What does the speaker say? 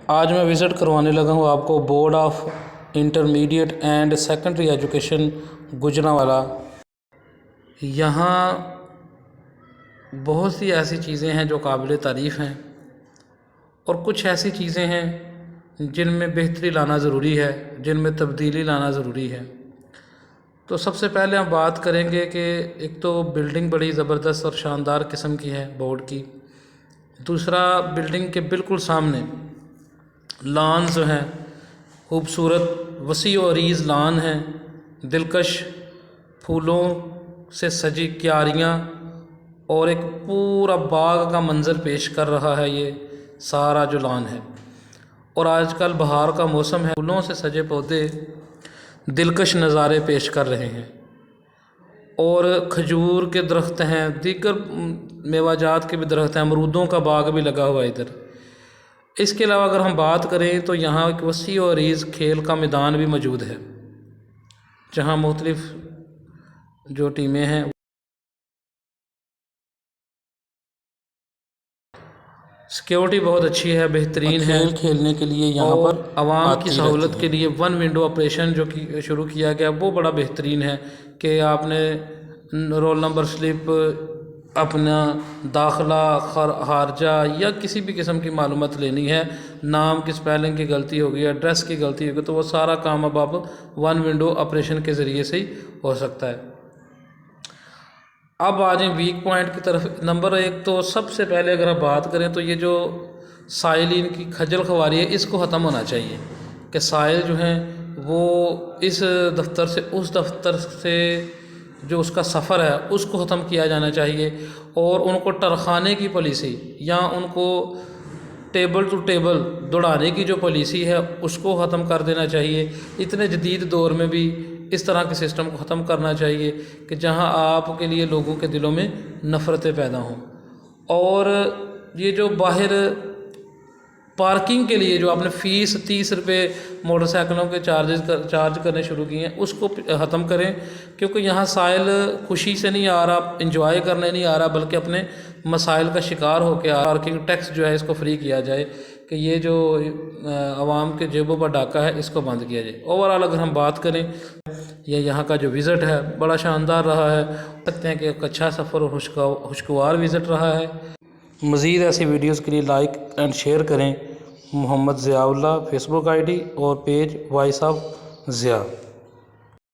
آج میں وزٹ کروانے لگا ہوں آپ کو board of intermediate and secondary education Gujranwala. یہاں بہت سی ایسی چیزیں ہیں جو قابل تعریف ہیں اور کچھ ایسی چیزیں ہیں جن میں بہتری لانا ضروری ہے، جن میں تبدیلی لانا ضروری ہے۔ تو سب سے پہلے ہم بات کریں گے کہ ایک تو بلڈنگ بڑی زبردست اور شاندار قسم کی ہے بورڈ کی، دوسرا بلڈنگ کے بالکل سامنے لان جو ہیں خوبصورت وسیع و عریض لان ہیں، دلکش پھولوں سے سجی کیاریاں اور ایک پورا باغ کا منظر پیش کر رہا ہے یہ سارا جو لان ہے۔ اور آج کل بہار کا موسم ہے، پھولوں سے سجے پودے دلکش نظارے پیش کر رہے ہیں، اور کھجور کے درخت ہیں، دیگر میوہ جات کے بھی درخت ہیں، امرودوں کا باغ بھی لگا ہوا ہے ادھر۔ اس کے علاوہ اگر ہم بات کریں تو یہاں ایک وسیع و عریض کھیل کا میدان بھی موجود ہے، جہاں مختلف جو ٹیمیں ہیں سیکیورٹی بہت اچھی ہے، بہترین ہے کھیل کھیلنے کے لیے یہاں اور پر عوام کی سہولت رہتی کے ہے۔ لیے ون ونڈو آپریشن جو شروع کیا گیا وہ بڑا بہترین ہے کہ آپ نے رول نمبر سلپ، اپنا داخلہ، خارجہ یا کسی بھی قسم کی معلومات لینی ہے، نام کی سپیلنگ کی غلطی ہوگی، ایڈریس کی غلطی ہوگی، تو وہ سارا کام اب ون ونڈو آپریشن کے ذریعے سے ہی ہو سکتا ہے۔ اب آ جائیں ویک پوائنٹ کی طرف۔ نمبر 1 تو سب سے پہلے اگر ہم بات کریں تو یہ جو سائلین کی کھجل خواری ہے اس کو ختم ہونا چاہیے کہ سائل جو ہیں وہ اس دفتر سے اس دفتر سے جو اس کا سفر ہے اس کو ختم کیا جانا چاہیے، اور ان کو ٹرخانے کی پالیسی یا ان کو ٹیبل ٹو ٹیبل دوڑانے کی جو پالیسی ہے اس کو ختم کر دینا چاہیے۔ اتنے جدید دور میں بھی اس طرح کے سسٹم کو ختم کرنا چاہیے کہ جہاں آپ کے لیے لوگوں کے دلوں میں نفرتیں پیدا ہوں۔ اور یہ جو باہر پارکنگ کے لیے جو آپ نے فیس 30 روپے موٹر سائیکلوں کے چارج کرنے شروع کیے ہیں اس کو ختم کریں، کیونکہ یہاں سائل خوشی سے نہیں آ رہا، انجوائے کرنے نہیں آ رہا، بلکہ اپنے مسائل کا شکار ہو کے پارکنگ ٹیکس جو ہے اس کو فری کیا جائے کہ یہ جو عوام کے جیبوں پر ڈاکہ ہے اس کو بند کیا جائے۔ اوورآل اگر ہم بات کریں یہ یہاں کا جو وزٹ ہے بڑا شاندار رہا ہے، سکتے ہیں کہ ایک اچھا سفر اور خوشگوار وزٹ رہا ہے۔ مزید ایسی ویڈیوز کے لیے لائک اینڈ شیئر کریں۔ محمد ضیاء اللہ فیس بک ID اور پیج وائس آف ضیاء۔